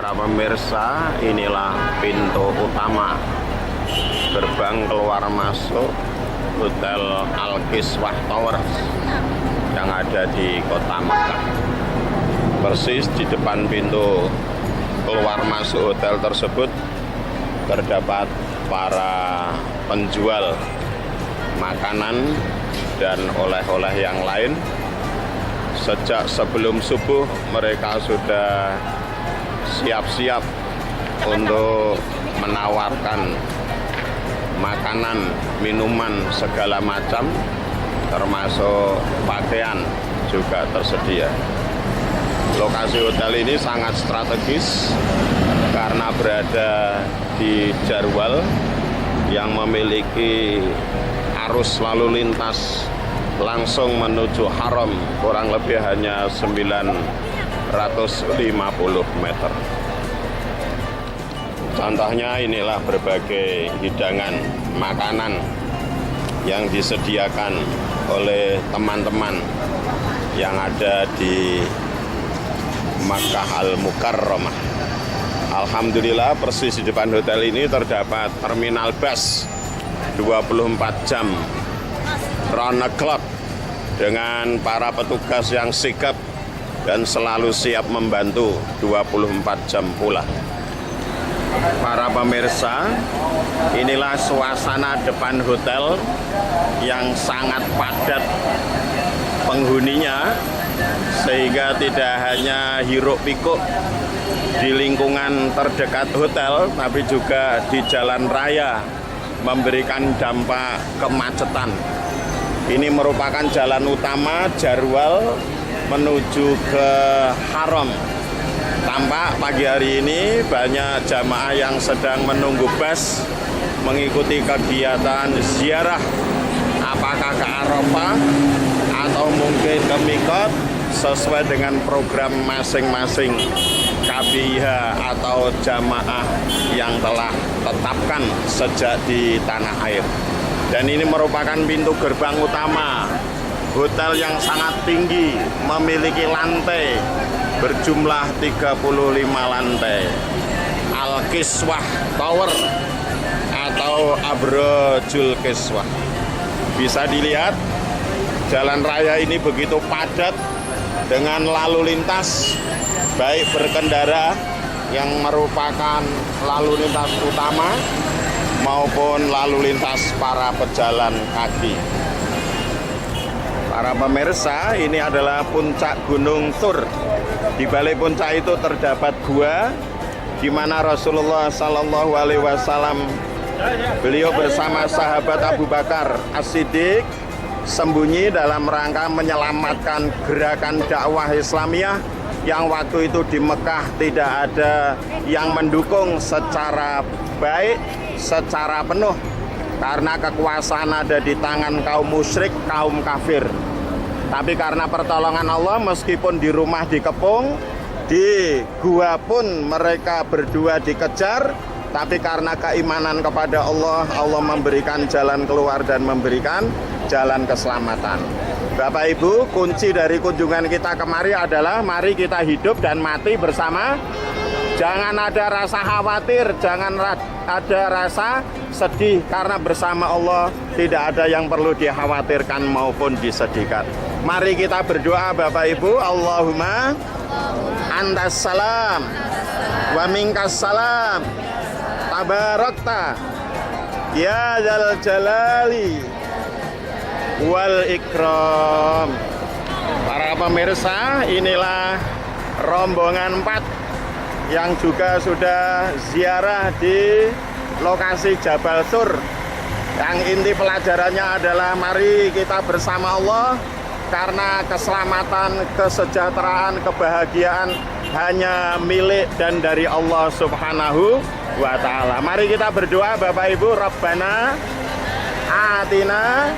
Para pemirsa, inilah pintu utama gerbang keluar masuk Hotel Al-Kiswah Towers yang ada di Kota Makkah. Persis di depan pintu keluar masuk hotel tersebut terdapat para penjual makanan dan oleh-oleh yang lain. Sejak sebelum subuh mereka sudah siap-siap untuk menawarkan makanan, minuman segala macam, termasuk pakaian juga tersedia. Lokasi hotel ini sangat strategis karena berada di Jarwal yang memiliki arus lalu lintas langsung menuju Haram kurang lebih hanya 950 meter. Contohnya inilah berbagai hidangan makanan yang disediakan oleh teman-teman yang ada di Makkah Al-Mukarramah. Alhamdulillah persis di depan hotel ini terdapat terminal bus 24 jam round the clock dengan para petugas yang sigap dan selalu siap membantu 24 jam pula. Para pemirsa, inilah suasana depan hotel yang sangat padat penghuninya, sehingga tidak hanya hiruk-pikuk di lingkungan terdekat hotel, tapi juga di jalan raya memberikan dampak kemacetan. Ini merupakan jalan utama Jarwal menuju ke Haram. Tampak pagi hari ini banyak jamaah yang sedang menunggu bus mengikuti kegiatan ziarah, apakah ke Arafah atau mungkin ke Mikot sesuai dengan program masing-masing KBIH atau jamaah yang telah tetapkan sejak di tanah air. Dan ini merupakan pintu gerbang utama hotel yang sangat tinggi, memiliki lantai berjumlah 35 lantai. Al-Kiswah Tower atau Abrojul Kiswah. Bisa dilihat jalan raya ini begitu padat dengan lalu lintas, baik berkendara yang merupakan lalu lintas utama maupun lalu lintas para pejalan kaki. Para pemirsa, ini adalah puncak Gunung Tur. Di balik puncak itu terdapat gua di mana Rasulullah Sallallahu Alaihi Wasallam beliau bersama sahabat Abu Bakar As-Siddiq sembunyi dalam rangka menyelamatkan gerakan dakwah Islamiyah yang waktu itu di Mekah tidak ada yang mendukung secara baik, secara penuh, karena kekuasaan ada di tangan kaum musyrik, kaum kafir. Tapi karena pertolongan Allah, meskipun di rumah dikepung, di gua pun mereka berdua dikejar, tapi karena keimanan kepada Allah, Allah memberikan jalan keluar dan memberikan jalan keselamatan. Bapak Ibu, kunci dari kunjungan kita kemari adalah mari kita hidup dan mati bersama. Jangan ada rasa khawatir, jangan ada rasa sedih, karena bersama Allah tidak ada yang perlu dikhawatirkan maupun disedihkan. Mari kita berdoa Bapak Ibu. Allahumma antas salam wa minkas salam tabarakta ya dzal jalali wal ikram. Para pemirsa, inilah rombongan 4 yang juga sudah ziarah di lokasi Jabal Tur. Yang inti pelajarannya adalah mari kita bersama Allah, karena keselamatan, kesejahteraan, kebahagiaan hanya milik dan dari Allah Subhanahu wa Ta'ala. Mari kita berdoa Bapak Ibu. Rabbana atina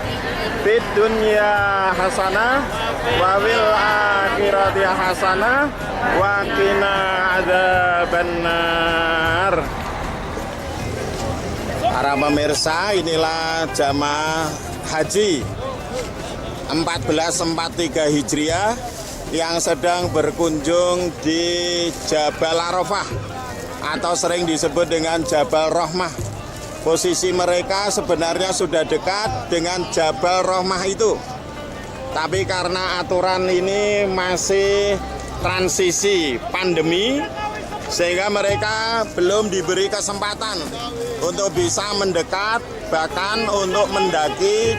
fid dunya hasanah wa fil akhirati hasanah wa qina adzabannar. Para pemirsa, inilah jamaah haji 1443 Hijriah yang sedang berkunjung di Jabal Arafah atau sering disebut dengan Jabal Rahmah. Posisi mereka sebenarnya sudah dekat dengan Jabal Rahmah itu. Tapi karena aturan ini masih transisi pandemi, sehingga mereka belum diberi kesempatan untuk bisa mendekat, bahkan untuk mendaki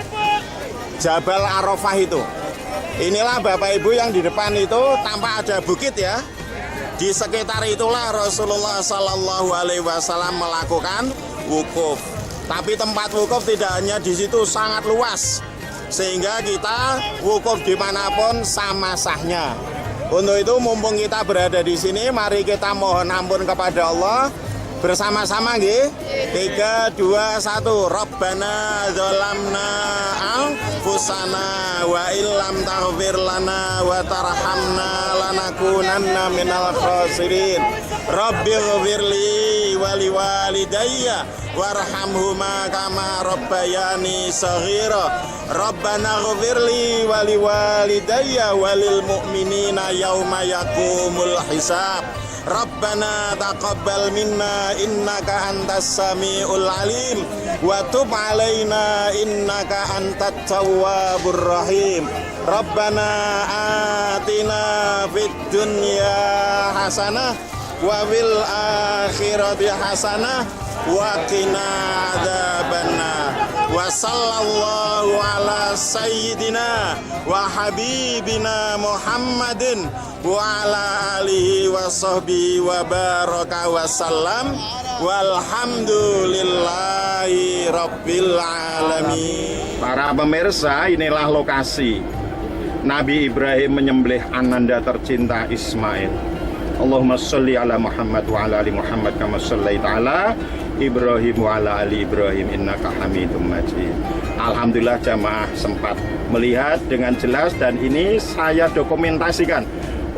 Jabal Arafah itu. Inilah Bapak Ibu yang di depan itu tampak ada bukit ya. Di sekitar itulah Rasulullah Sallallahu Alaihi Wasallam melakukan wukuf. Tapi tempat wukuf tidak hanya di situ, sangat luas, sehingga kita wukuf dimanapun sama sahnya. Untuk itu mumpung kita berada di sini, mari kita mohon ampun kepada Allah bersama-sama nggih. 3, 2, 1. Rabbana dzalamna anfusana wa illam taghfir lana wa tarhamna lanakunanna minal khasirin. Rabbighfirli wa liwalidayya warhamhuma kama rabbayani shaghira. Rabbana ghfirli wa liwalidayya walil mu'minina yauma yaqumul hisab. Rabbana taqabbal minna innaka antas samiul alim wa tub alaina innaka antat tawwabur rahim. Rabbana atina fid dunya hasanah wa fil akhirati hasanah wa qina adzabannar. Wa sallallahu ala sayyidina wa habibina Muhammadin wa ala alihi wa sahbihi wa baraka wa sallam walhamdulillahi rabbil alamin. Para pemirsa, inilah lokasi Nabi Ibrahim menyembelih ananda tercinta Ismail. Allahumma sholli ala Muhammad wa ala ali Muhammad kama shallaita ala Ibrahim wa ala ali Ibrahim innaka Hamidum Majid. Alhamdulillah jamaah sempat melihat dengan jelas, dan ini saya dokumentasikan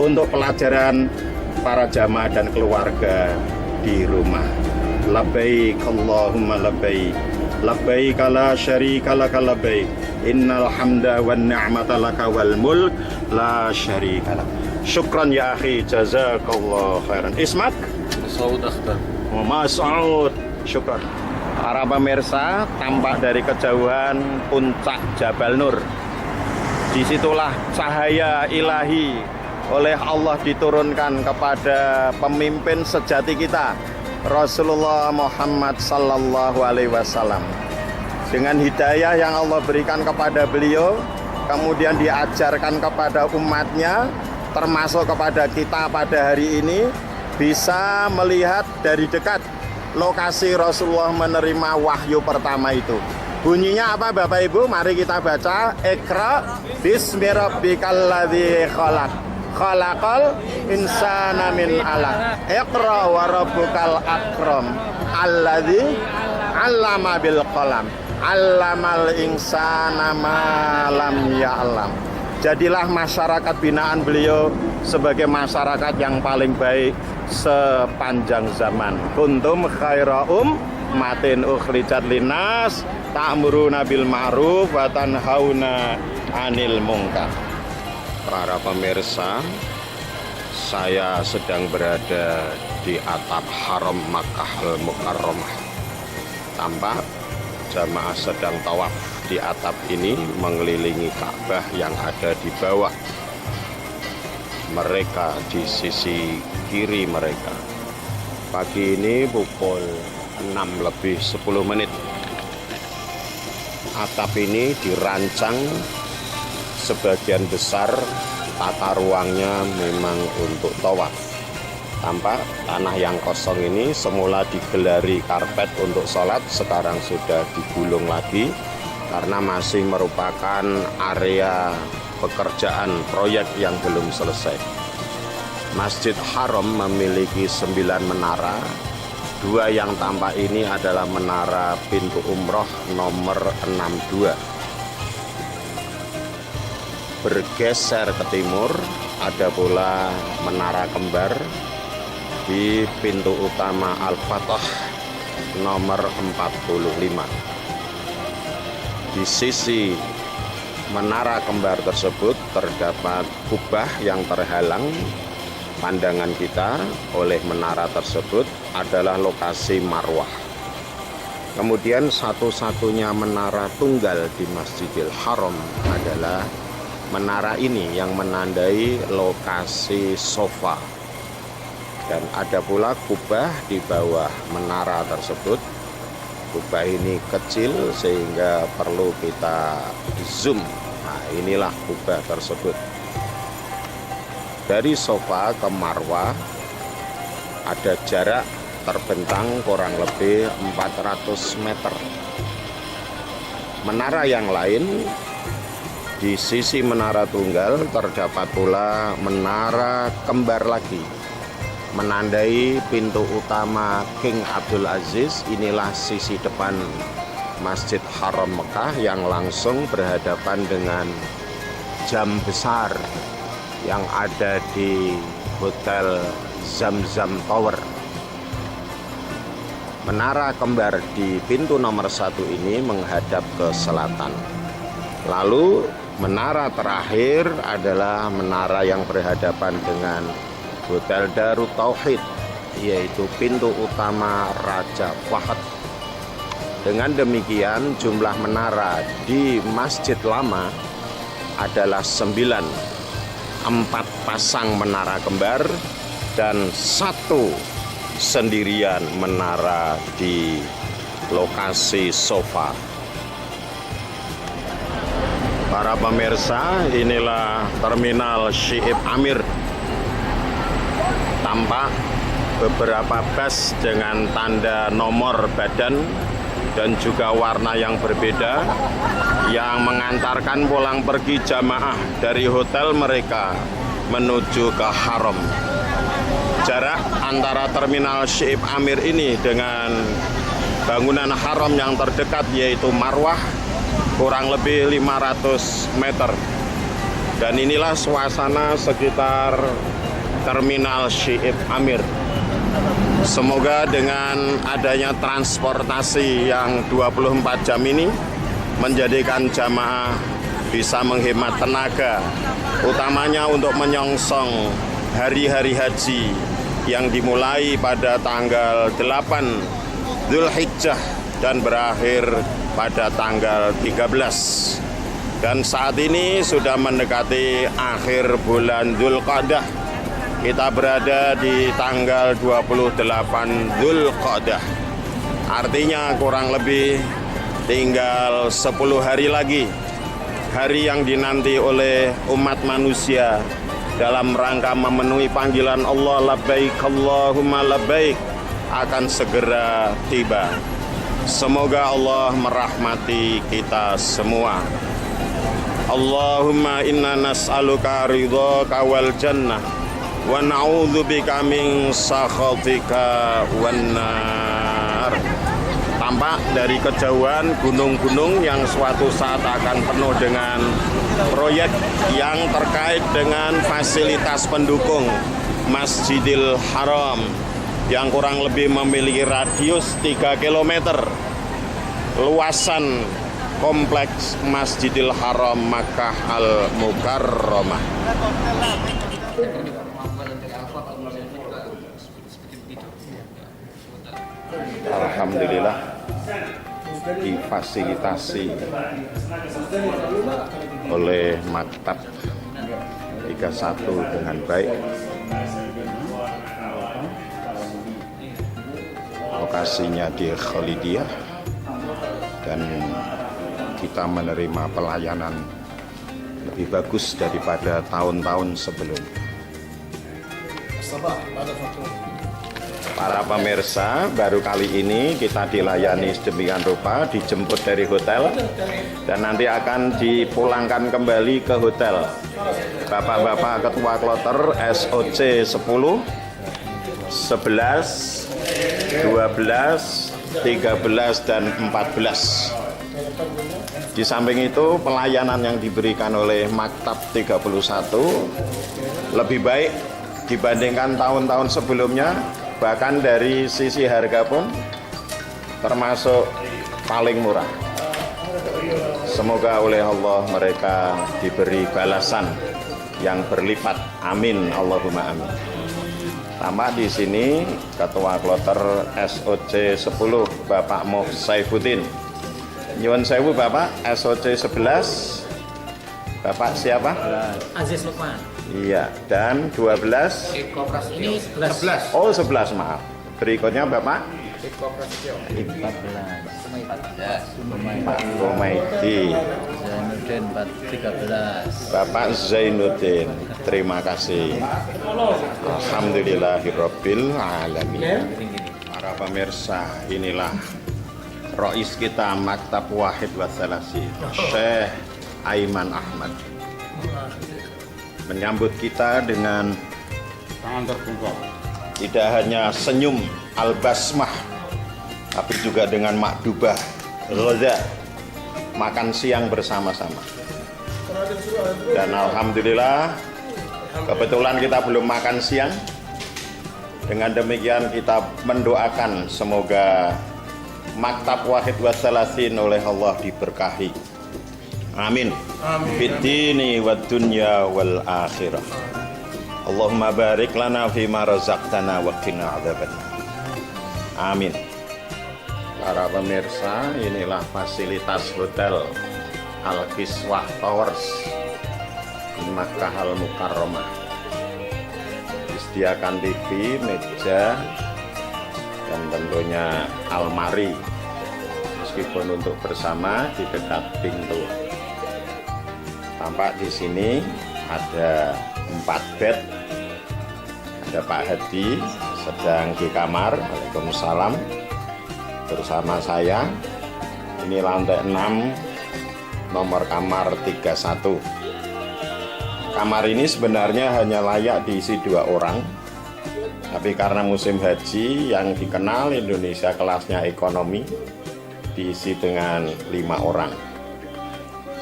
untuk pelajaran para jamaah dan keluarga di rumah. Labbaik Allahumma labbaik, labbaik la syarika laka labbaik, innal hamda wan ni'mata laka wal mulk la syarika lak. Syukran ya akhi, jazakallah khairan. Ismat Saud Akhtar. Mas Saud, syukran. Para pemirsa, tampak dari kejauhan puncak Jabal Nur. Disitulah cahaya ilahi oleh Allah diturunkan kepada pemimpin sejati kita, Rasulullah Muhammad Sallallahu Alaihi Wasallam. Dengan hidayah yang Allah berikan kepada beliau, kemudian diajarkan kepada umatnya, termasuk kepada kita pada hari ini, bisa melihat dari dekat lokasi Rasulullah menerima wahyu pertama itu. Bunyinya apa Bapak Ibu? Mari kita baca. Iqra bismi rabbikal ladzi khalaq, khalaqal insana min 'alaq. Iqra wa rabbukal akram alladzi 'allama bil qalam, 'allamal insana ma lam ya'lam. Jadilah masyarakat binaan beliau sebagai masyarakat yang paling baik sepanjang zaman. Kuntum khaira ummatin ukhrijat linnas ta'muruna bil ma'ruf wa tanhauna 'anil munkar. Para pemirsa, saya sedang berada di atap Haram Makkah Al-Mukarramah. Tampak jamaah sedang tawaf di atap ini mengelilingi Ka'bah yang ada di bawah mereka, di sisi kiri mereka. Pagi ini pukul 6:10. Atap ini dirancang sebagian besar tata ruangnya memang untuk tawaf. Tampak tanah yang kosong ini semula digelari karpet untuk sholat, sekarang sudah digulung lagi karena masih merupakan area pekerjaan proyek yang belum selesai. Masjid Haram memiliki 9 menara. 2 yang tampak ini adalah menara pintu umroh nomor 62. Bergeser ke timur ada pula menara kembar di pintu utama Al-Fatah nomor 45. Di sisi menara kembar tersebut terdapat kubah yang terhalang pandangan kita oleh menara tersebut adalah lokasi marwah. Kemudian satu-satunya menara tunggal di Masjidil Haram adalah menara ini yang menandai lokasi sofa. Dan ada pula kubah di bawah menara tersebut. Kubah ini kecil sehingga perlu kita zoom. Nah, inilah kubah tersebut. Dari sofa ke marwah ada jarak terbentang kurang lebih 400 meter. Menara yang lain, di sisi menara tunggal terdapat pula menara kembar lagi, menandai pintu utama King Abdul Aziz. Inilah sisi depan Masjid Haram Mekah yang langsung berhadapan dengan jam besar yang ada di Hotel Zamzam Tower. Menara kembar di pintu nomor 1 ini menghadap ke selatan. Lalu menara terakhir adalah menara yang berhadapan dengan Hotel Darut Tauhid, yaitu pintu utama Raja Fahd. Dengan demikian jumlah menara di Masjid Lama adalah 9, 4 pasang menara kembar dan 1 sendirian menara di lokasi sofa. Para pemirsa, inilah Terminal Syi'ib Amir. Tampak beberapa bus dengan tanda nomor badan dan juga warna yang berbeda yang mengantarkan pulang pergi jamaah dari hotel mereka menuju ke Haram. Jarak antara Terminal Syi'ib Amir ini dengan bangunan Haram yang terdekat yaitu Marwah kurang lebih 500 meter. Dan inilah suasana sekitar Terminal Syi'ib Amir. Semoga dengan adanya transportasi yang 24 jam ini menjadikan jamaah bisa menghemat tenaga, utamanya untuk menyongsong hari-hari haji yang dimulai pada tanggal 8 Dzulhijjah dan berakhir pada tanggal 13. Dan saat ini sudah mendekati akhir bulan Dzulqa'dah. Kita berada di tanggal 28 Dzulqa'dah. Artinya kurang lebih tinggal 10 hari lagi. Hari yang dinanti oleh umat manusia dalam rangka memenuhi panggilan Allah, labbaik Allahumma labbaik, akan segera tiba. Semoga Allah merahmati kita semua. Allahumma inna nas'aluka ridhaka wal jannah wa na'udzubika min sakhatika wan nar. Tampak dari kejauhan gunung-gunung yang suatu saat akan penuh dengan proyek yang terkait dengan fasilitas pendukung Masjidil Haram yang kurang lebih memiliki radius 3 km. Luasan kompleks Masjidil Haram Makkah Al-Mukarramah. Alhamdulillah difasilitasi oleh Maktab 31 dengan baik. Lokasinya di Khalidiyah dan kita menerima pelayanan lebih bagus daripada tahun-tahun sebelumnya. Para pemirsa, baru kali ini kita dilayani sedemikian rupa, dijemput dari hotel dan nanti akan dipulangkan kembali ke hotel. Bapak-bapak ketua kloter SOC 10, 11, 12, 13, dan 14. Di samping itu pelayanan yang diberikan oleh Maktab 31 lebih baik dibandingkan tahun-tahun sebelumnya. Bahkan dari sisi harga pun termasuk paling murah. Semoga oleh Allah mereka diberi balasan yang berlipat. Amin, Allahumma amin. Tambah di sini Ketua Kloter SOC 10 Bapak Moh Saifuddin. Nyuwun sewu Bapak, SOC 11 Bapak siapa? Aziz Lukman. Iya, dan 12 Ini 11. Oh 11 maaf. Berikutnya Bapak 14. Pak Komaidi. Zainuddin 13. Bapak Zainuddin, terima kasih. Alhamdulillahirabbil alamin. Para pemirsa, inilah Rois kita Maktab Wahid Wasalasi, Syekh Aiman Ahmad, menyambut kita dengan tangan terbuka. tidak hanya senyum al-basmah, tapi juga dengan makdubah ghaza, makan siang bersama-sama. Dan alhamdulillah kebetulan kita belum makan siang. Dengan demikian kita mendoakan semoga Maktab Wahid Wasalasin oleh Allah diberkahi. Amin. Fiddini wad dunya wal akhirah. Allahumma barik lana fima razaqtana wa qina adzabannar. Amin. Para pemirsa, inilah fasilitas hotel Al-Kiswah Towers di Makkah Al-Mukarramah. Disediakan TV, meja, dan tentunya almari. Meskipun untuk bersama di dekat pintu. Tampak di sini ada 4 bed. Ada Pak Hadi sedang di kamar. Waalaikumsalam. Bersama saya. Ini lantai 6, nomor kamar 31. Kamar ini sebenarnya hanya layak diisi 2 orang. Tapi karena musim haji yang dikenal Indonesia kelasnya ekonomi, diisi dengan 5 orang.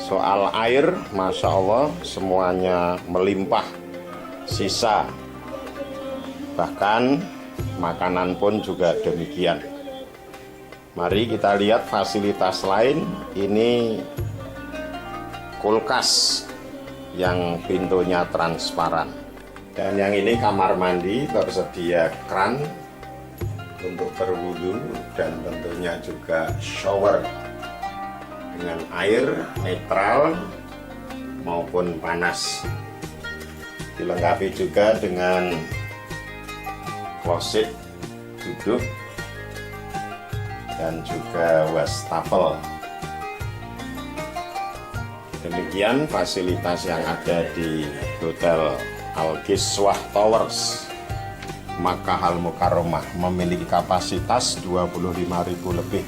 Soal air, Masya Allah, semuanya melimpah, sisa. Bahkan makanan pun juga demikian. Mari kita lihat fasilitas lain. Ini kulkas yang pintunya transparan. Dan yang ini kamar mandi, tersedia kran untuk berwudu dan tentunya juga shower dengan air netral maupun panas. Dilengkapi juga dengan kloset duduk dan juga wastafel. Demikian fasilitas yang ada di Hotel Al-Kiswah Towers Makkah Al-Mukarramah, memiliki kapasitas 25.000 lebih.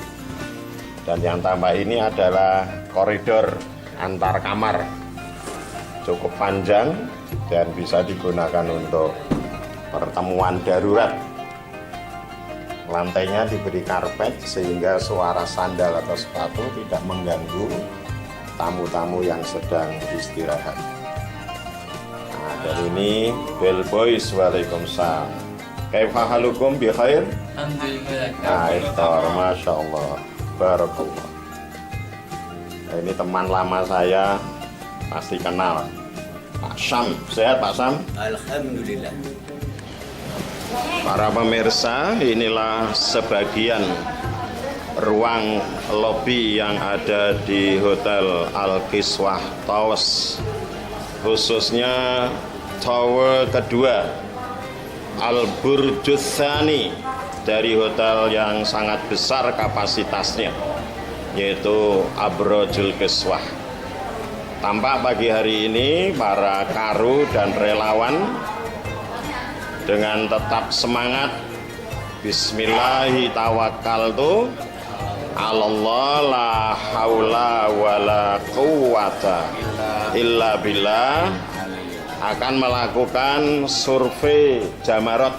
Dan yang tambah ini adalah koridor antar kamar, cukup panjang dan bisa digunakan untuk pertemuan darurat. Lantainya diberi karpet sehingga suara sandal atau sepatu tidak mengganggu tamu-tamu yang sedang istirahat. Nah, dan ini Bell Boys. Waalaikumsalam. Kaifa halukum bi khair? Alhamdulillah. Nah, iftar, Masya Allah, barakallah. Nah, ini teman lama saya, pasti kenal, Pak Sam. Sehat Pak Sam? Alhamdulillah. Para pemirsa, inilah sebagian ruang lobi yang ada di Hotel Al-Kiswah Towers, khususnya tower kedua Al-Burjus Tsani dari hotel yang sangat besar kapasitasnya, yaitu Abrojul Kiswah. Tampak pagi hari ini para karu dan relawan dengan tetap semangat, bismillahi tawakkaltu alallah la haula wala quwata illa billah, akan melakukan survei jamarot,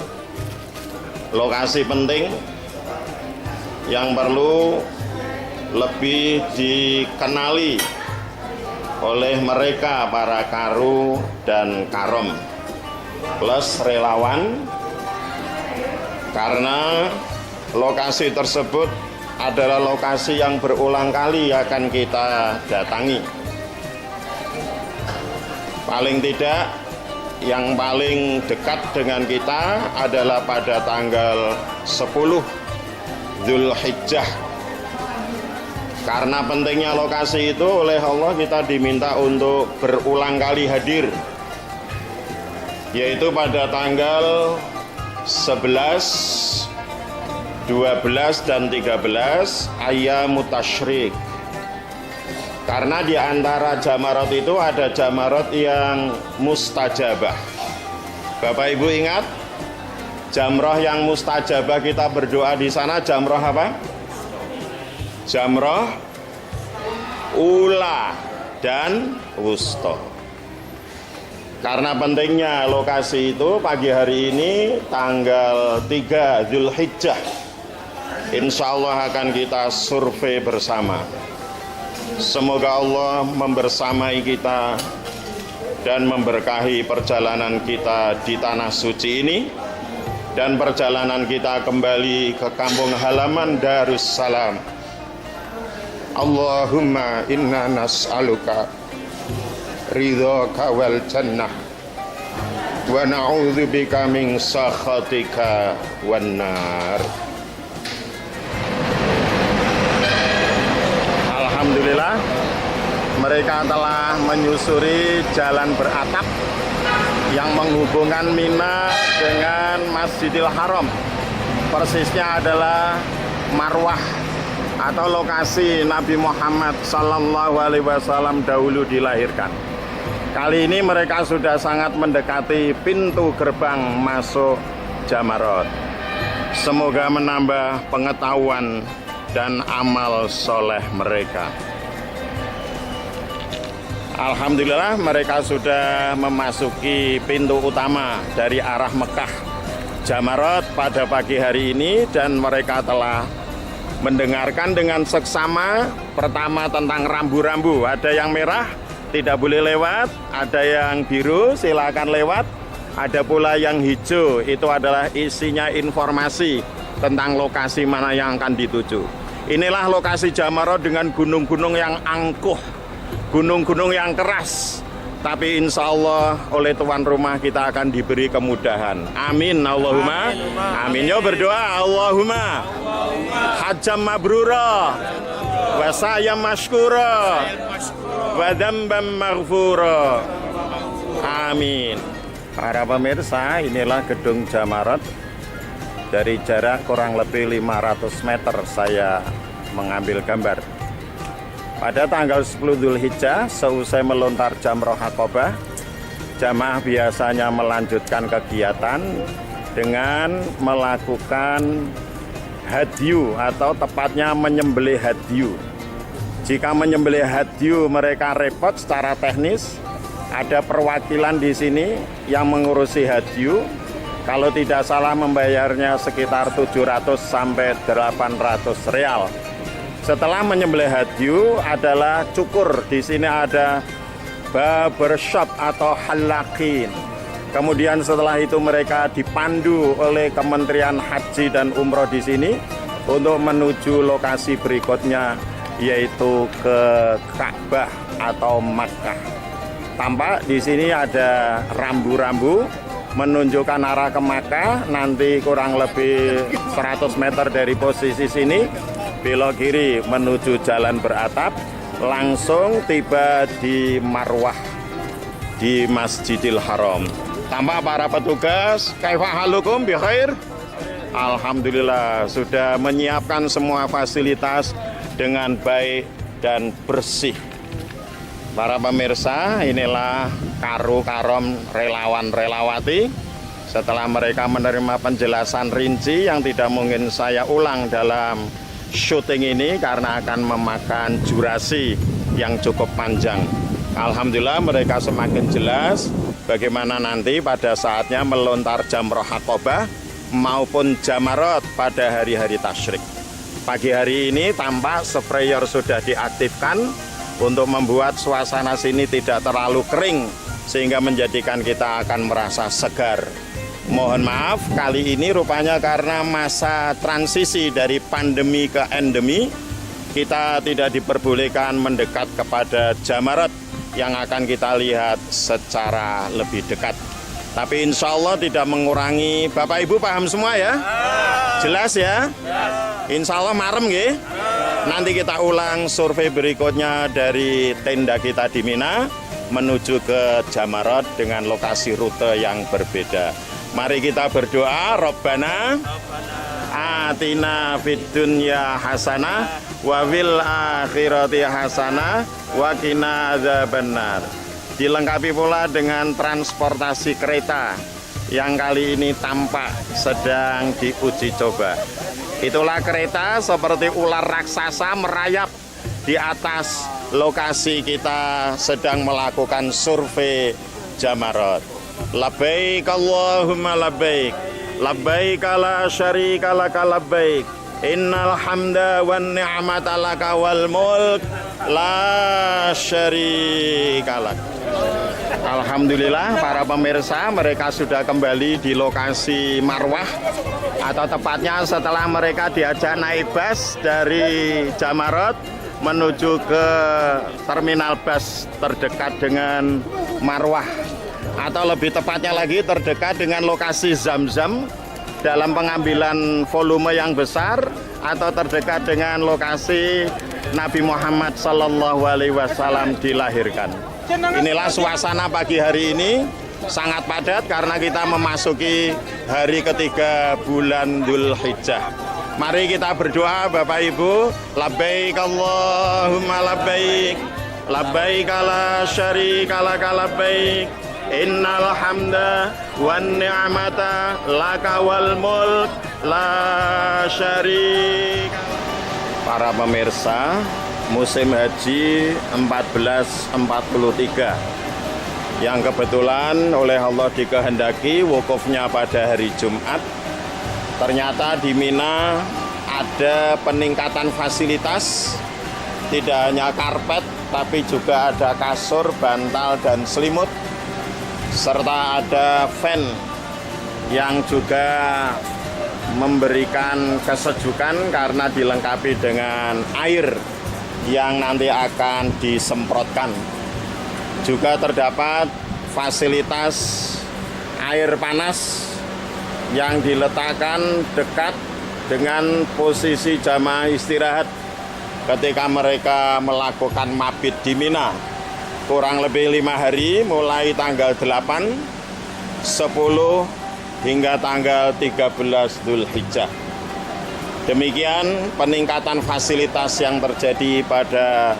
lokasi penting yang perlu lebih dikenali oleh mereka para karu dan karom plus relawan, karena lokasi tersebut adalah lokasi yang berulang kali akan kita datangi. Paling tidak yang paling dekat dengan kita adalah pada tanggal 10 Zulhijjah. Karena pentingnya lokasi itu, oleh Allah kita diminta untuk berulang kali hadir, yaitu pada tanggal 11, 12 dan 13 Ayyamut Tasyrik. Karena di antara jamarat itu ada jamarat yang mustajabah. Bapak Ibu ingat, jamroh yang mustajabah kita berdoa di sana jamroh apa? Jamroh ula dan wusta. Karena pentingnya lokasi itu, pagi hari ini tanggal 3 Zulhijjah, insya Allah akan kita survei bersama. Semoga Allah membersamai kita dan memberkahi perjalanan kita di tanah suci ini dan perjalanan kita kembali ke kampung halaman Darussalam. Allahumma inna nas'aluka ridhaka wal jannah wa na'udzubika min sakhatika wan nar. Alhamdulillah, mereka telah menyusuri jalan beratap yang menghubungkan Mina dengan Masjidil Haram. Persisnya adalah marwah atau lokasi Nabi Muhammad Sallallahu Alaihi Wasallam dahulu dilahirkan. Kali ini mereka sudah sangat mendekati pintu gerbang masuk Jamarat. Semoga menambah pengetahuan dan amal soleh mereka. Alhamdulillah, mereka sudah memasuki pintu utama dari arah Mekah Jamarat pada pagi hari ini, dan mereka telah mendengarkan dengan seksama pertama tentang rambu-rambu. Ada yang merah tidak boleh lewat, ada yang biru silakan lewat, ada pula yang hijau, itu adalah isinya informasi tentang lokasi mana yang akan dituju. Inilah lokasi Jamarat dengan gunung-gunung yang angkuh, gunung-gunung yang keras, tapi insya Allah oleh tuan rumah kita akan diberi kemudahan. Amin, Allahumma amin. Yo berdoa, Allahumma hajjam mabrura wa sa'yam mashkura wa dzamban maghfura. Amin. Para pemirsa, inilah gedung Jamarat. Dari jarak kurang lebih 500 meter saya mengambil gambar. Pada tanggal 10 Zulhijjah, seusai melontar jamroh Aqabah, jamaah biasanya melanjutkan kegiatan dengan melakukan hadyu atau tepatnya menyembelih hadyu. Jika menyembelih hadyu mereka repot secara teknis, ada perwakilan di sini yang mengurusi hadyu. Kalau tidak salah membayarnya sekitar 700 sampai 800 real. Setelah menyembelih hadyu adalah cukur. Di sini ada barbershop atau halakin. Kemudian setelah itu mereka dipandu oleh Kementerian Haji dan Umroh di sini untuk menuju lokasi berikutnya, yaitu ke Ka'bah atau Makkah. Tampak di sini ada rambu-rambu menunjukkan arah ke Makkah. Nanti kurang lebih 100 meter dari posisi sini belok kiri menuju jalan beratap, langsung tiba di marwah di Masjidil Haram. Tampak para petugas, kaifa halukum bi khair? Alhamdulillah sudah menyiapkan semua fasilitas dengan baik dan bersih. Para pemirsa, inilah karu-karom relawan-relawati. Setelah mereka menerima penjelasan rinci yang tidak mungkin saya ulang dalam syuting ini karena akan memakan durasi yang cukup panjang. Alhamdulillah mereka semakin jelas bagaimana nanti pada saatnya melontar jamroh Aqabah maupun Jamarat pada hari-hari tasyrik. Pagi hari ini tampak sprayer sudah diaktifkan untuk membuat suasana sini tidak terlalu kering sehingga menjadikan kita akan merasa segar. Mohon maaf, kali ini rupanya karena masa transisi dari pandemi ke endemi, kita tidak diperbolehkan mendekat kepada Jamarat yang akan kita lihat secara lebih dekat. Tapi insya Allah tidak mengurangi. Bapak Ibu paham semua ya? Jelas ya? Insya Allah marem nggih. Nanti kita ulang survei berikutnya dari tenda kita di Mina menuju ke Jamarat dengan lokasi rute yang berbeda. Mari kita berdoa. Rabbana atina fid dunya hasanah wa fil akhirati hasanah wa qina adzabannar. Dilengkapi pula dengan transportasi kereta yang kali ini tampak sedang diuji coba. Itulah kereta seperti ular raksasa merayap di atas lokasi kita sedang melakukan survei Jamarat. Labbaik Allahumma labbaik, labbaik la syarika laka labbaik, innal hamda wan ni'mata laka wal mulk la syarika lak. Alhamdulillah para pemirsa, mereka sudah kembali di lokasi Marwah, atau tepatnya setelah mereka diajak naik bus dari Jamarat menuju ke terminal bus terdekat dengan Marwah, atau lebih tepatnya lagi terdekat dengan lokasi Zam-Zam dalam pengambilan volume yang besar, atau terdekat dengan lokasi Nabi Muhammad SAW dilahirkan. Inilah suasana pagi hari ini, sangat padat karena kita memasuki hari ketiga bulan Dzulhijjah. Mari kita berdoa Bapak Ibu. Labbaik Allahumma labbaik, labbaik la syarika laka labbaik, innal hamda wan ni'mata laka wal mulk la syarik. Para pemirsa, musim haji 1443 yang kebetulan oleh Allah dikehendaki wukufnya pada hari Jumat. Ternyata di Mina ada peningkatan fasilitas, tidak hanya karpet tapi juga ada kasur, bantal dan selimut, serta ada fan yang juga memberikan kesejukan karena dilengkapi dengan air yang nanti akan disemprotkan. Juga terdapat fasilitas air panas yang diletakkan dekat dengan posisi jamaah istirahat ketika mereka melakukan mabit di Mina. Kurang lebih 5 hari mulai tanggal 8, 10 hingga tanggal 13 Dzulhijjah. Demikian peningkatan fasilitas yang terjadi pada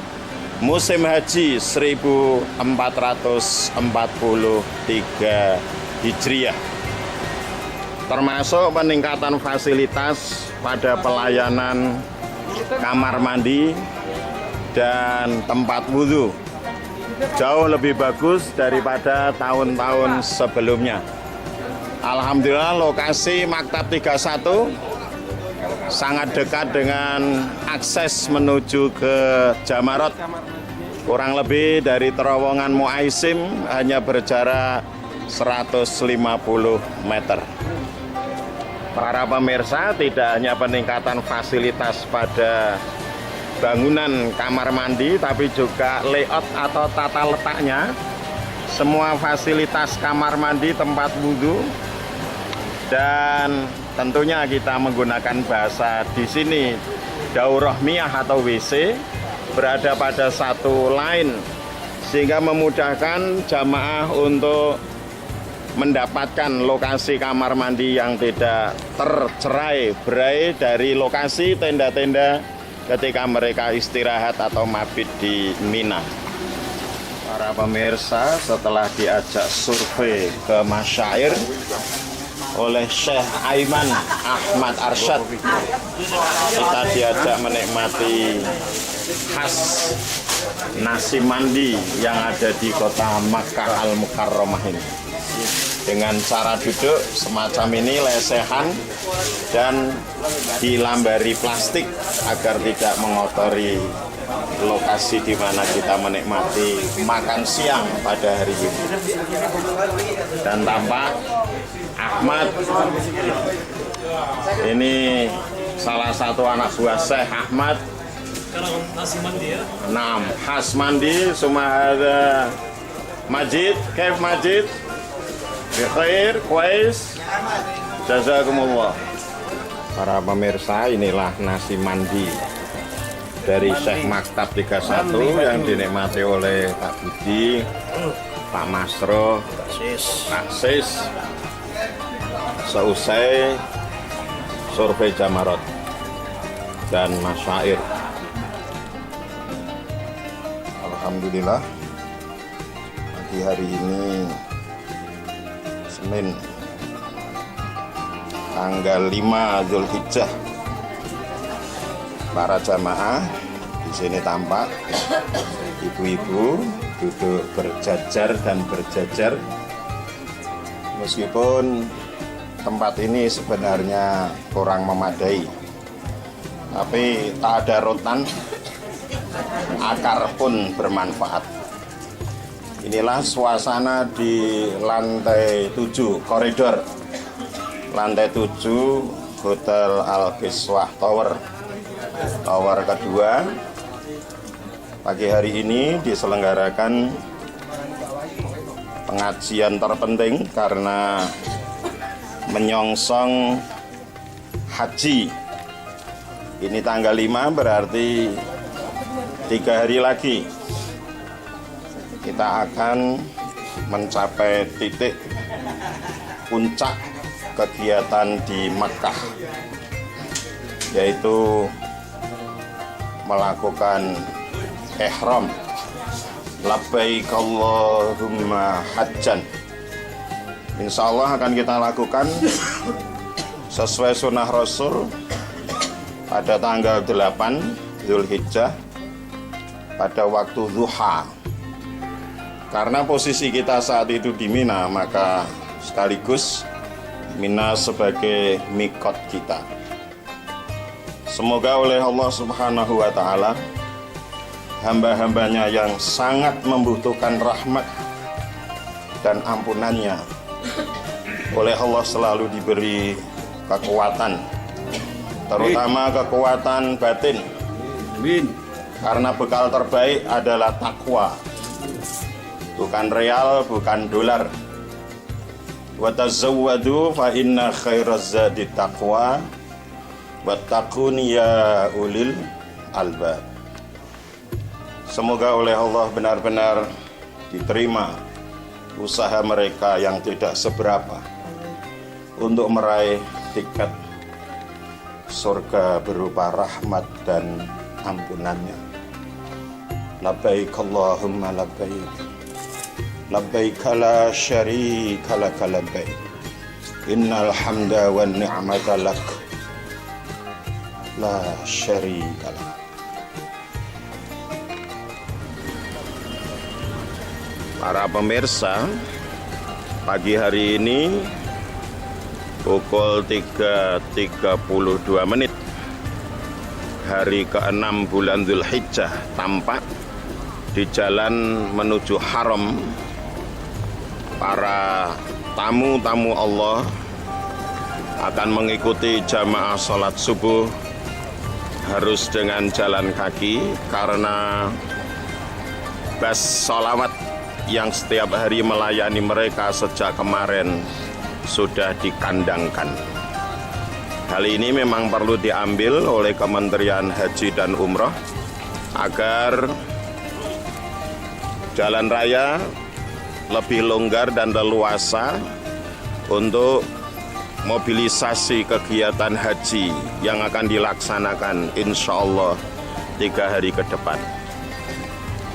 musim haji 1443 Hijriah. Termasuk peningkatan fasilitas pada pelayanan kamar mandi dan tempat wudhu. Jauh lebih bagus daripada tahun-tahun sebelumnya. Alhamdulillah lokasi Maktab 31 sangat dekat dengan akses menuju ke Jamarat. Kurang lebih dari terowongan Muaisim hanya berjarak 150 meter. Para pemirsa, tidak hanya peningkatan fasilitas pada bangunan kamar mandi, tapi juga layout atau tata letaknya. Semua fasilitas kamar mandi, tempat wudhu, dan tentunya kita menggunakan bahasa di sini daurah miyah atau WC berada pada satu line, sehingga memudahkan jamaah untuk mendapatkan lokasi kamar mandi yang tidak tercerai-berai dari lokasi tenda-tenda ketika mereka istirahat atau mabit di Mina. Para pemirsa, setelah diajak survei ke masyair oleh Syekh Aiman Ahmad Arsyad, kita diajak menikmati khas nasi mandi yang ada di kota Makkah Al-Mukarramah ini. Dengan cara duduk semacam ini, lesehan dan dilambari plastik agar tidak mengotori lokasi di mana kita menikmati makan siang pada hari ini. Dan tampak Ahmad ini salah satu anak buah Syekh Ahmad. Nah, khas mandi, semua ada Majid, Kaif Majid. Bikhair, kuais. Jazakumullah. Para pemirsa, inilah nasi mandi dari Syekh Maktab 31 yang dinikmati oleh Pak Budi, Pak Masro, Pak Sis. Seusai survei Jamarot dan masyair. Alhamdulillah, pagi hari ini Senin tanggal 5 Zulhijjah, para jamaah di sini tampak ibu-ibu duduk berjajar dan berjajar. Meskipun tempat ini sebenarnya kurang memadai, tapi tak ada rotan, akar pun bermanfaat. Inilah suasana di lantai 7 koridor lantai 7 Hotel Al-Kiswah Tower kedua. Pagi hari ini diselenggarakan pengajian terpenting karena menyongsong haji. Ini tanggal 5, berarti 3 hari lagi kita akan mencapai titik puncak kegiatan di Makkah, yaitu melakukan ihram, labbaik Allahumma hajjan. Insya Allah akan kita lakukan sesuai sunnah Rasul pada tanggal 8 Zulhijjah pada waktu duha. Karena posisi kita saat itu di Mina, maka sekaligus Mina sebagai mikot kita. Semoga oleh Allah Subhanahu wa Ta'ala, hamba-hambanya yang sangat membutuhkan rahmat dan ampunannya, oleh Allah selalu diberi kekuatan, terutama kekuatan batin. Karena bekal terbaik adalah takwa, bukan real, bukan dolar. Wa tazawwadu fa inna khairaz zadi taqwa wattaqun ya ulil albab. Semoga oleh Allah benar-benar diterima usaha mereka yang tidak seberapa untuk meraih tiket surga berupa rahmat dan ampunannya. Labbaik Allahumma labbaik, labbaik la syarika lak labbaik, innal hamda wan ni'mata lak la syarika lak. Para pemirsa, pagi hari ini pukul 3.32 hari ke-6 bulan Zulhijjah, tampak di jalan menuju Haram para tamu-tamu Allah akan mengikuti jamaah sholat subuh harus dengan jalan kaki karena bus sholawat yang setiap hari melayani mereka sejak kemarin sudah dikandangkan. Hal ini memang perlu diambil oleh Kementerian Haji dan Umroh agar jalan raya lebih longgar dan leluasa untuk mobilisasi kegiatan haji yang akan dilaksanakan insya Allah 3 hari ke depan.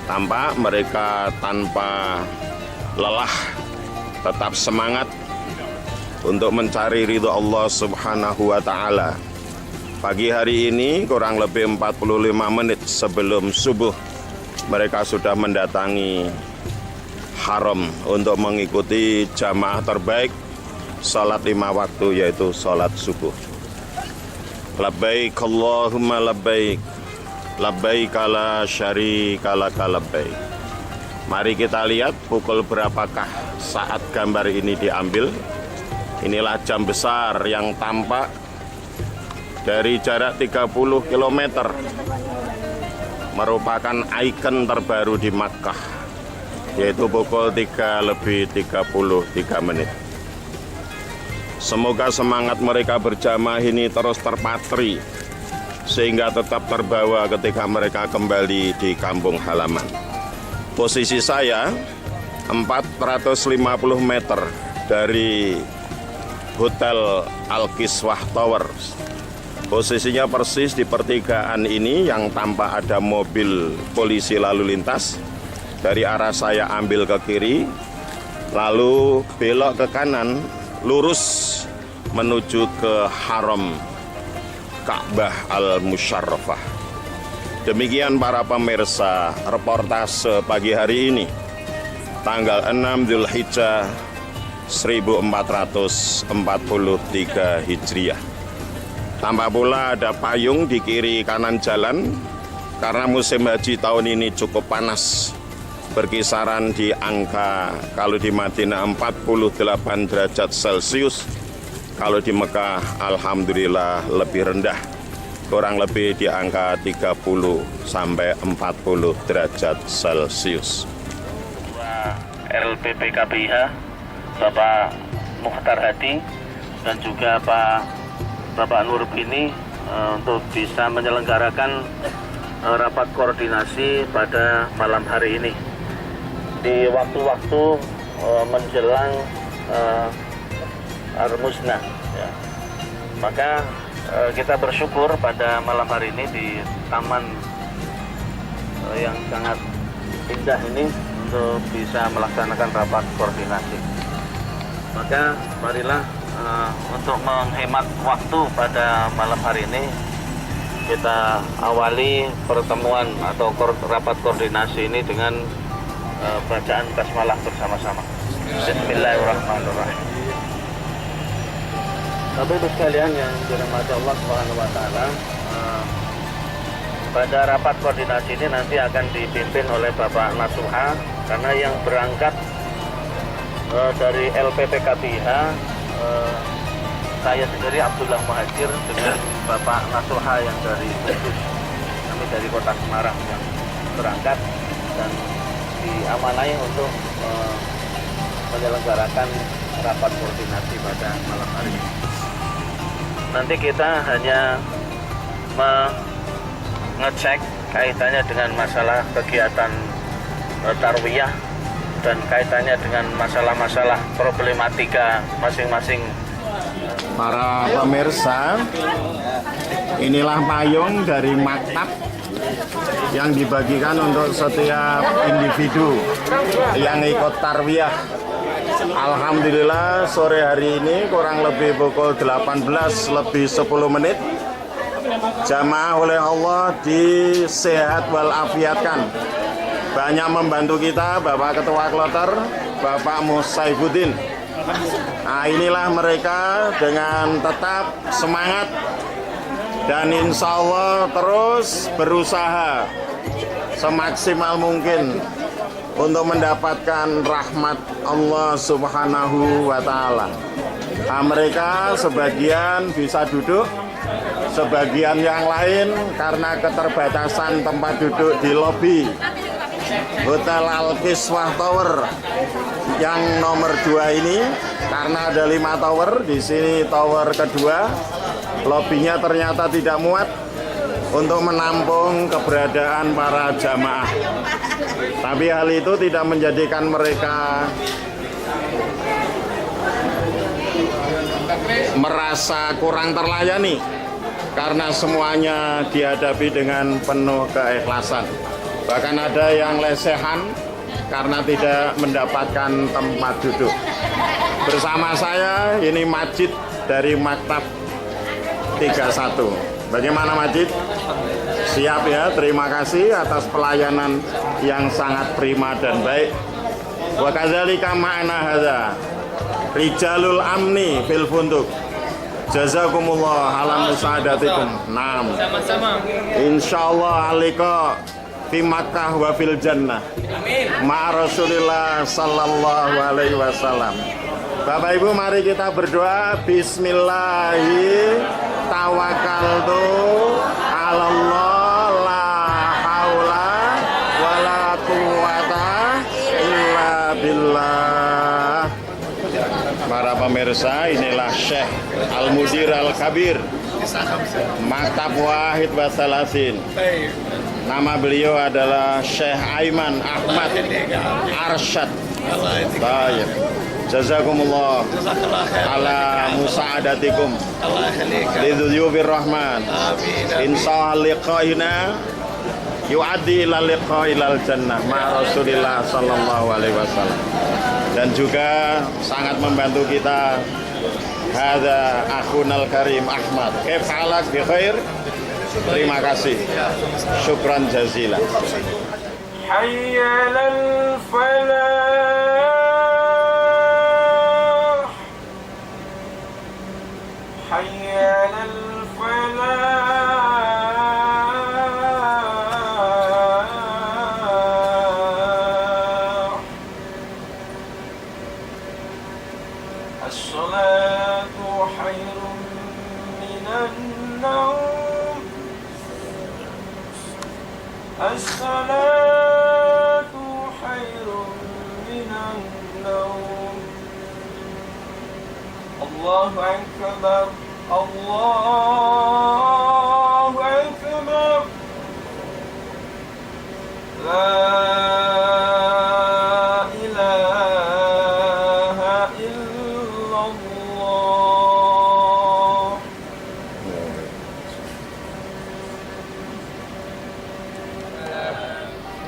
Tampak mereka tanpa lelah tetap semangat untuk mencari ridho Allah Subhanahu wa Ta'ala. Pagi hari ini kurang lebih 45 menit sebelum subuh mereka sudah mendatangi Haram untuk mengikuti jamaah terbaik salat 5 waktu, yaitu salat subuh. Labbaik Allahumma labbaik, labbaik la syarika lak labbaik. Mari kita lihat pukul berapakah saat gambar ini diambil. Inilah jam besar yang tampak dari jarak 30 km, merupakan ikon terbaru di Makkah, yaitu pukul 3:33. Semoga semangat mereka berjamaah ini terus terpatri sehingga tetap terbawa ketika mereka kembali di kampung halaman. Posisi saya 450 meter dari Hotel Al-Kiswah Tower. Posisinya persis di pertigaan ini yang tampak ada mobil polisi lalu lintas. Dari arah saya ambil ke kiri, lalu belok ke kanan, lurus menuju ke Haram Ka'bah Al-Musyarrafah. Demikian para pemirsa reportase pagi hari ini, tanggal 6 Dzulhijjah 1443 Hijriah. Tampak pula ada payung di kiri kanan jalan karena musim haji tahun ini cukup panas, berkisaran di angka kalau di Madinah 48 derajat Celcius, kalau di Mekah alhamdulillah lebih rendah, kurang lebih di angka 30 sampai 40 derajat Celcius. LPP KPIH Bapak Mukhtar Hadi dan juga Bapak Nurbini untuk bisa menyelenggarakan rapat koordinasi pada malam hari ini di waktu-waktu menjelang Ar-Musna, ya. Maka kita bersyukur pada malam hari ini di taman yang sangat indah ini untuk bisa melaksanakan rapat koordinasi. Maka marilah untuk menghemat waktu pada malam hari ini kita awali pertemuan atau rapat koordinasi ini dengan bacaan basmalah bersama-sama. Bismillahirrahmanirrahim. Bapak Ibu sekalian yang dirahmati Allah Subhanahu wa taala, pada rapat koordinasi ini nanti akan dipimpin oleh Bapak Nasuha, karena yang berangkat dari LPP KPIH saya sendiri Abdullah Muhajir dengan Bapak Nasuha yang dari Kudus, kami dari Kota Semarang yang berangkat dan diamanai untuk menyelenggarakan rapat koordinasi pada malam hari ini. Nanti kita hanya mengecek kaitannya dengan masalah kegiatan tarwiyah dan kaitannya dengan masalah-masalah problematika masing-masing. Para pemirsa, inilah payung dari maktab yang dibagikan untuk setiap individu yang ikut tarwiyah. Alhamdulillah sore hari ini kurang lebih pukul 18 lebih 10 menit jamaah oleh Allah disehat walafiatkan. Banyak membantu kita Bapak Ketua Kloter, Bapak Musaifuddin. Nah, inilah mereka dengan tetap semangat dan insya Allah terus berusaha semaksimal mungkin untuk mendapatkan rahmat Allah Subhanahu wa Ta'ala. Nah, mereka sebagian bisa duduk, sebagian yang lain karena keterbatasan tempat duduk di lobi Hotel Al-Kiswah Tower yang nomor 2 ini, karena ada 5 tower di sini, tower kedua lobinya ternyata tidak muat untuk menampung keberadaan para jamaah. Tapi hal itu tidak menjadikan mereka merasa kurang terlayani, karena semuanya dihadapi dengan penuh keikhlasan. Bahkan ada yang lesehan karena tidak mendapatkan tempat duduk. Bersama saya ini Majid dari Maktab 31. Bagaimana Majid? Siap ya, terima kasih atas pelayanan yang sangat prima dan baik. Wa kadzalika ma'ana hadza rijalul amni fil funduk. Jazakumullah ala musaadatikum. Naam. Sama-sama. Insyaallah alika fi Makkah wa fil jannah. Ma Rasulillah sallallahu alaihi wasallam. Bapak Ibu, mari kita berdoa. Bismillahi tawakkaltu 'alallah la haula wala quwata illa billah. Para pemirsa, inilah Syekh Al-Kabir, Maktab Wahid Wasalasin. Nama beliau adalah Syekh Aiman Ahmad Arsyad. Baik. Jazakumullah ala musa'adatikum lidhuyubir rahman. Insya liqa'ina yu'addi ila liqa'ilal jannah ma Rasulillah sallallahu alaihi wasallam. Dan juga sangat membantu kita hadza akhunal karim Ahmad. Kaif halak bi khair? Terima kasih. Syukran jazilan. Hayya 'alal falah. Hayya 'alal falah. As-salatu khairun minan naum. As-salatu khairun minan naum. Allahu akbar. Allahu akbar. La ilaha illallah.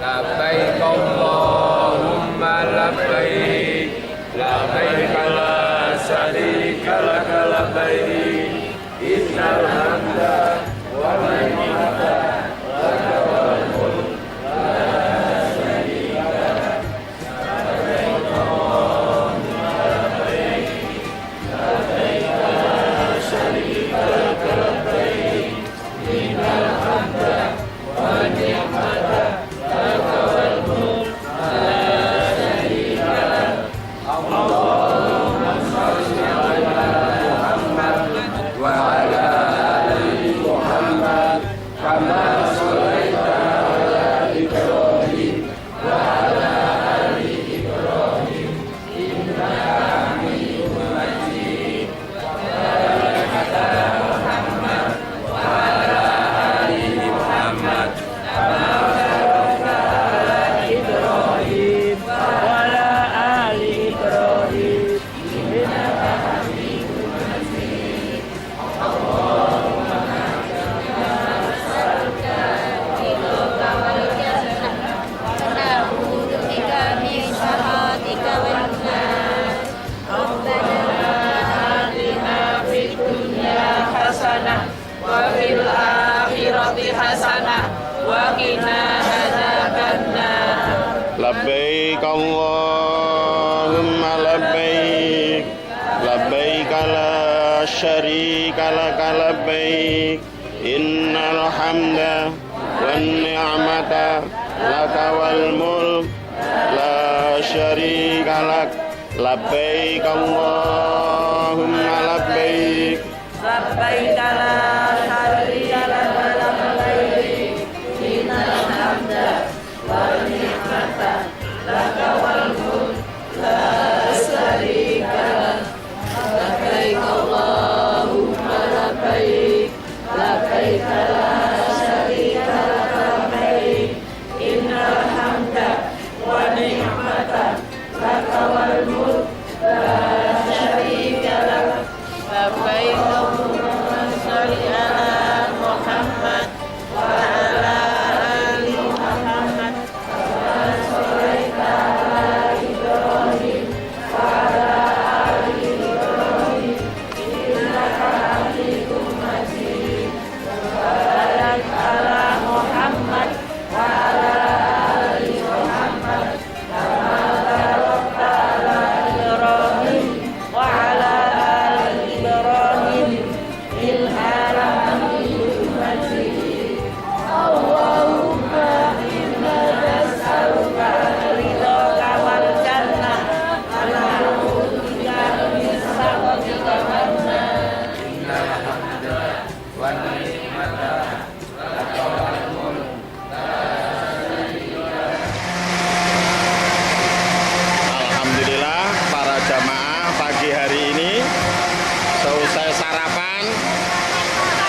Labbaik Allahumma labbaik, labbaik la syarika lak labbaik, innal hamda wal ni'mata laka wal mulk la syarika lak. Labbaik Allahumma labbaik, labbaik la syarika lak labbaik, innal hamda wal ni'mata laka wal mulk la syarika lak. Allahumma shalli ala Muhammad wa ala ali Muhammad kama shallaita ala Ibrahim wa ala ali Ibrahim innaka Hamidum Majid. Barik ala Muhammad wa ala ali Muhammad kama barakta ala Ibrahim wa ala ali Ibrahim innaka Hamidum Majid. Allahumma نعوذ بك من سخطك والنار ربنا آتنا في الدنيا حسنة وفي الآخرة حسنة وقنا عذاب النار. Labbaik Allahumma labbaik, labbaik la syarika laka labbaik, innal hamda wan ni'mata laka wal mulk la syarika lak. Labbaik Allahumma labbaik. لبيك لا شريك لك لبيك إن الحمد والنعمة لك والملك لا شريك لك. لبيك اللهم لبيك، لبيك لا شريك لك لبيك إن الحمد والنعمة لك والملك لا شريك لك. لبيك اللهم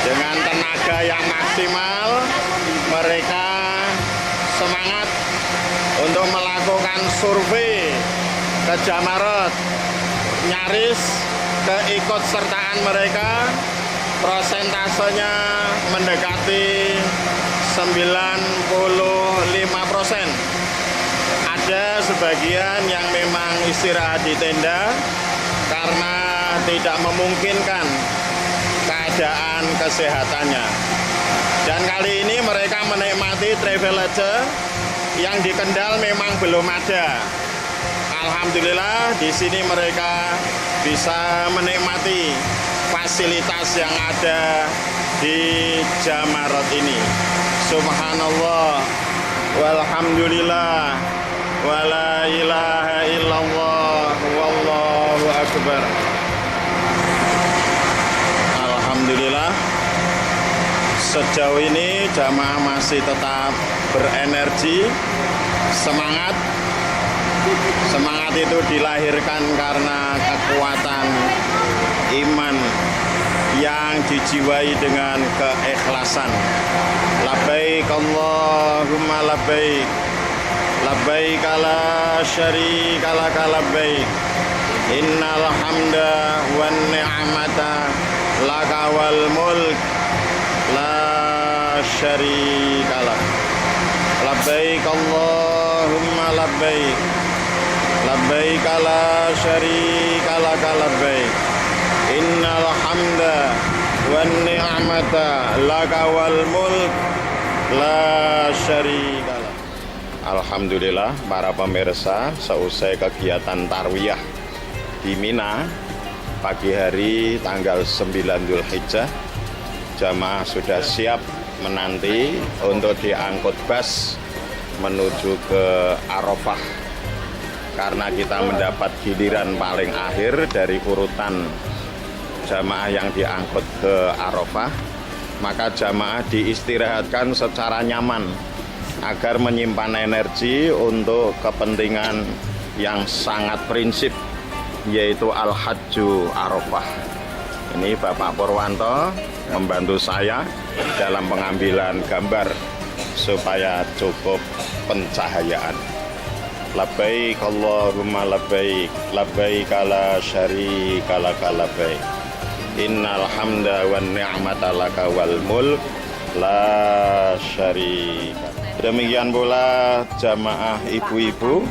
dengan tenaga yang maksimal mereka semangat untuk melakukan survei ke Jamarat. Nyaris keikutsertaan mereka prosentasenya mendekati 95%. Ada sebagian yang memang istirahat di tenda karena tidak memungkinkan keadaan kesehatannya. Dan kali ini mereka menikmati Travelogue yang di Kendal memang belum ada. Alhamdulillah di sini mereka bisa menikmati fasilitas yang ada di Jamarat ini. Subhanallah walhamdulillah wala ilaha illallah wallahu akbar. Alhamdulillah sejauh ini jamaah masih tetap berenergi, semangat. Semangat itu dilahirkan karena kekuatan iman yang dijiwai dengan keikhlasan. Labbaik Allahumma labbaik, labbaik la syarika lak labbaik, innal hamda wan ni'mata laka wal mulk la syarika lak. Labbaik Allahumma labbaik, labbaik la syarika lak labbaik, innal hamda wan ni'mata laka wal mulk la syarika lak. Alhamdulillah para pemirsa, seusai kegiatan tarwiyah di Mina pagi hari tanggal 9 Dzulhijjah, jamaah sudah siap menanti untuk diangkut bus menuju ke Arafah. Karena kita mendapat giliran paling akhir dari urutan jamaah yang diangkut ke Arafah, maka jamaah diistirahatkan secara nyaman agar menyimpan energi untuk kepentingan yang sangat prinsip, yaitu Al-Hajju Arafah. Ini Bapak Purwanto membantu saya dalam pengambilan gambar supaya cukup pencahayaan. Labbaik Allahumma labbaik, labbaik la syarika lak labbaik, innal hamda wan ni'mata laka wal mulk la syarika. Demikian pula jamaah ibu-ibu,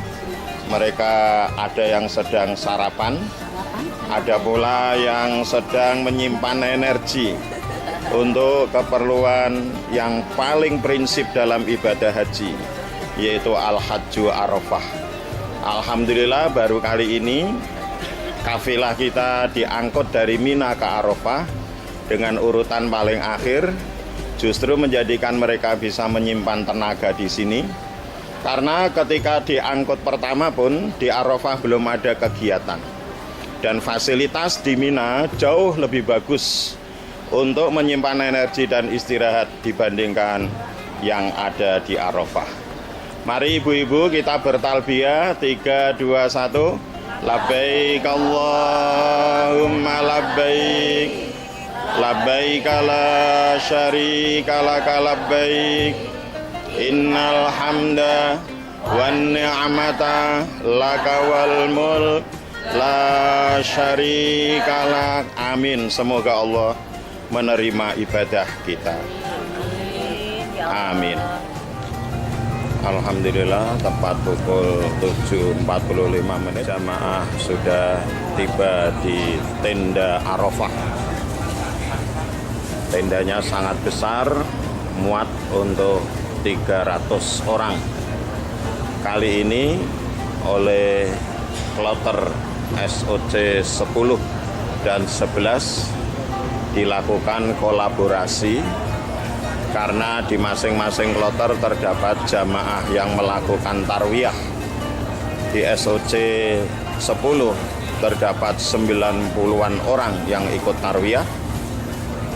mereka ada yang sedang sarapan, ada pula yang sedang menyimpan energi untuk keperluan yang paling prinsip dalam ibadah haji, yaitu Al-Hajju Arafah. Alhamdulillah baru kali ini kafilah kita diangkut dari Mina ke Arafah dengan urutan paling akhir, justru menjadikan mereka bisa menyimpan tenaga di sini. Karena ketika diangkut pertama pun di Arafah belum ada kegiatan. Dan fasilitas di Mina jauh lebih bagus untuk menyimpan energi dan istirahat dibandingkan yang ada di Arafah. Mari ibu-ibu kita bertalbiyah 3, 2, 1. Labbaik Allahumma labbaik, labbaik la syarika lak labbaik, innal hamda wan ni'mata laka wal mulk la syarika lak. Amin. Semoga Allah menerima ibadah kita. Amin. Alhamdulillah tepat pukul 7.45 jamaah sudah tiba di tenda Arafah. Tendanya sangat besar, muat untuk 300 orang. Kali ini oleh kloter SOC 10 dan 11 dilakukan kolaborasi karena di masing-masing kloter terdapat jamaah yang melakukan tarwiyah. Di SOC 10 terdapat 90-an orang yang ikut tarwiyah,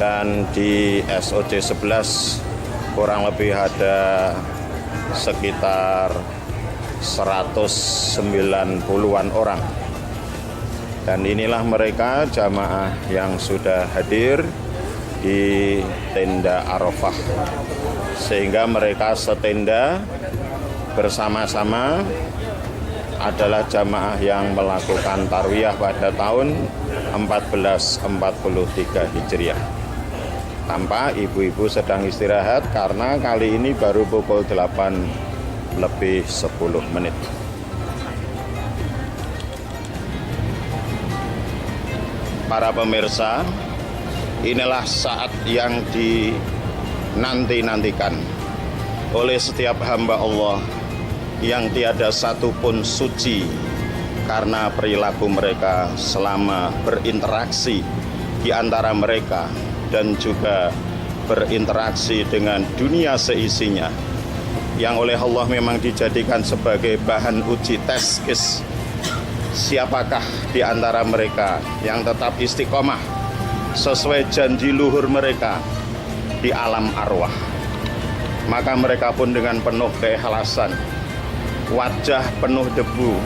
dan di SOC 11 kurang lebih ada sekitar 190-an orang. Dan inilah mereka jamaah yang sudah hadir di tenda Arafah, sehingga mereka setenda bersama-sama adalah jamaah yang melakukan tarwiyah pada tahun 1443 Hijriah. Tampak ibu-ibu sedang istirahat karena kali ini baru pukul 8 lebih 10 menit. Para pemirsa, inilah saat yang dinanti-nantikan oleh setiap hamba Allah yang tiada satupun suci karena perilaku mereka selama berinteraksi di antara mereka dan juga berinteraksi dengan dunia seisinya, yang oleh Allah memang dijadikan sebagai bahan uji tes case. Siapakah di antara mereka yang tetap istiqomah sesuai janji luhur mereka di alam arwah? Maka mereka pun dengan penuh keikhlasan, wajah penuh debu,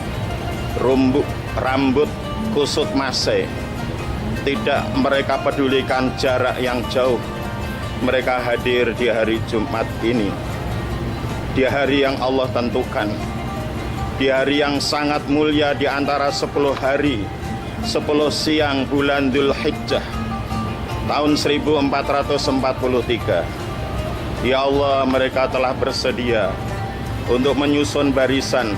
rambut kusut masai, tidak mereka pedulikan jarak yang jauh. Mereka hadir di hari Jumat ini, di hari yang Allah tentukan, di hari yang sangat mulia di antara 10 hari, 10 siang bulan Dzulhijjah tahun 1443. Ya Allah, mereka telah bersedia untuk menyusun barisan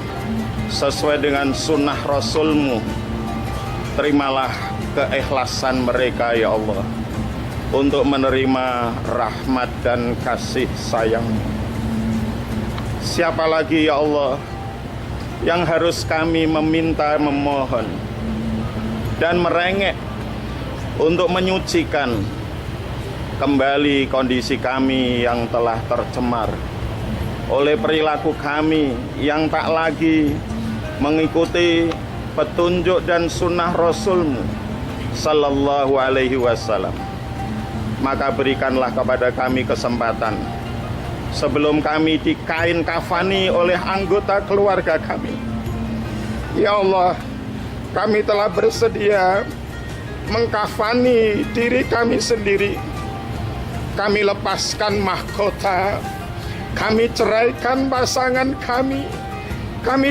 sesuai dengan sunnah Rasul-Mu. Terimalah keikhlasan mereka ya Allah untuk menerima rahmat dan kasih sayang. Siapa lagi ya Allah yang harus kami meminta, memohon dan merengek untuk menyucikan kembali kondisi kami yang telah tercemar oleh perilaku kami yang tak lagi mengikuti petunjuk dan sunnah Rasul-Mu Sallallahu Alaihi Wasallam. Maka berikanlah kepada kami kesempatan sebelum kami dikain kafani oleh anggota keluarga kami. Ya Allah, kami telah bersedia mengkafani diri kami sendiri. Kami lepaskan mahkota, kami ceraikan pasangan kami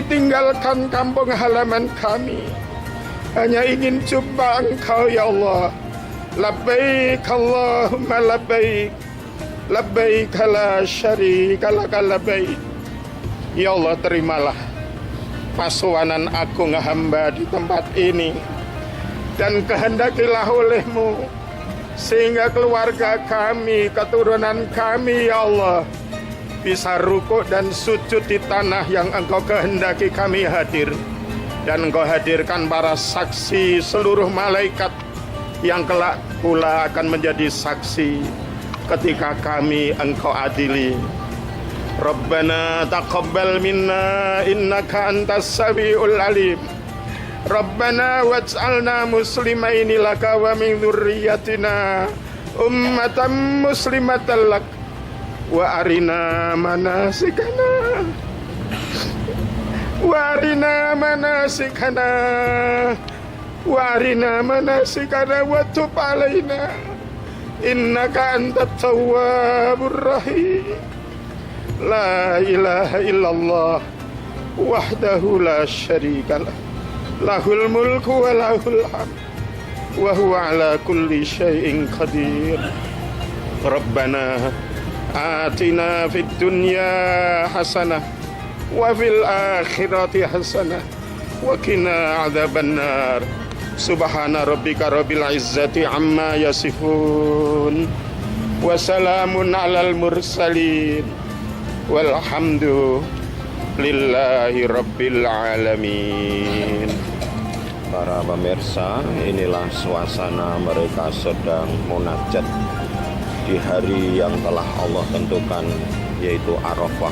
tinggalkan kampung halaman kami, hanya ingin jumpa Engkau ya Allah. Labbaik Allahumma labbaik, labbaik la syarika laka labbaik. Ya Allah, terimalah pasuanan agung hamba di tempat ini, dan kehendakilah oleh-Mu sehingga keluarga kami, keturunan kami ya Allah bisa rukuk dan sujud di tanah yang Engkau kehendaki kami hadir. Dan Engkau hadirkan para saksi seluruh malaikat yang kelak pula akan menjadi saksi ketika kami Engkau adili. Rabbana taqabbal minna innaka antas samiul alim. Rabbana waj'alna muslimaini laka wa min dzurriyyatina ummatan muslimatan lak wa arina manasikana wa tub alaina innaka antat tawwabur rahim. La ilaha illallah wahdahu la syarikalah, lahul mulku wa lahul hamd wa huwa ala kulli syai'in qadir. Rabbana atina fid dunya hasanah wa fil akhirati hasanah wa qina adzabannar. Subhana rabbika rabbil izzati amma yasifun wa salamun alal mursalin walhamdu lillahi rabbil alamin. Para pemirsa, inilah suasana mereka sedang munajat di hari yang telah Allah tentukan, yaitu Arafah.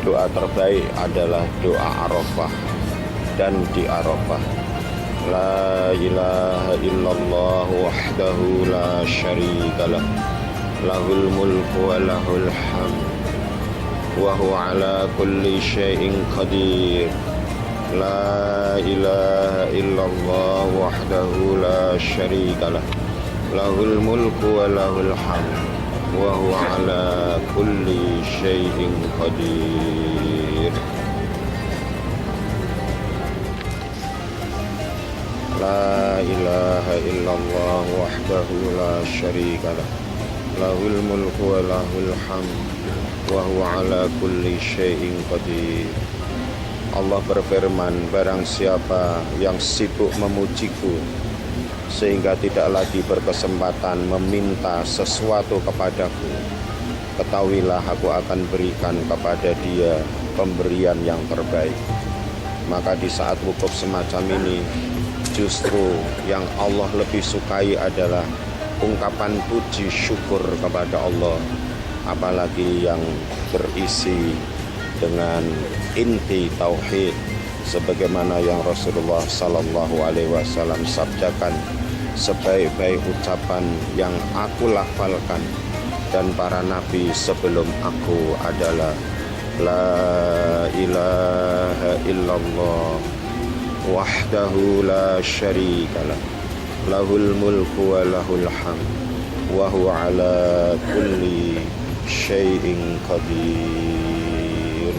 Doa terbaik adalah doa Arafah dan di Arafah. La ilaha illallah wahdahu la syarikalah, lahul mulku wa lahul hamd wa huwa ala kulli syai'in qadir. La ilaha illallah wahdahu la syarikalah, lahul mulku wa lahul hamd wa huwa ala kulli syai'in qadir. La ilaha illallah wahdahu la syarika lah, lahul mulku wa lahul hamd wa huwa ala kulli syai'in qadir. Allah berfirman, barang siapa yang sibuk memujiku sehingga tidak lagi berkesempatan meminta sesuatu kepadaku, ketahuilah aku akan berikan kepada dia pemberian yang terbaik. Maka di saat wukuf semacam ini, justru yang Allah lebih sukai adalah ungkapan puji syukur kepada Allah, apalagi yang berisi dengan inti tauhid, sebagaimana yang Rasulullah Sallallahu Alaihi Wasallam sabdakan, sebaik-baik ucapan yang aku lafalkan dan para nabi sebelum aku adalah La ilaha illallah wahdahu la syarikalah, lahul mulku wa lahul hamd wa huwa ala kulli syai'in qadir.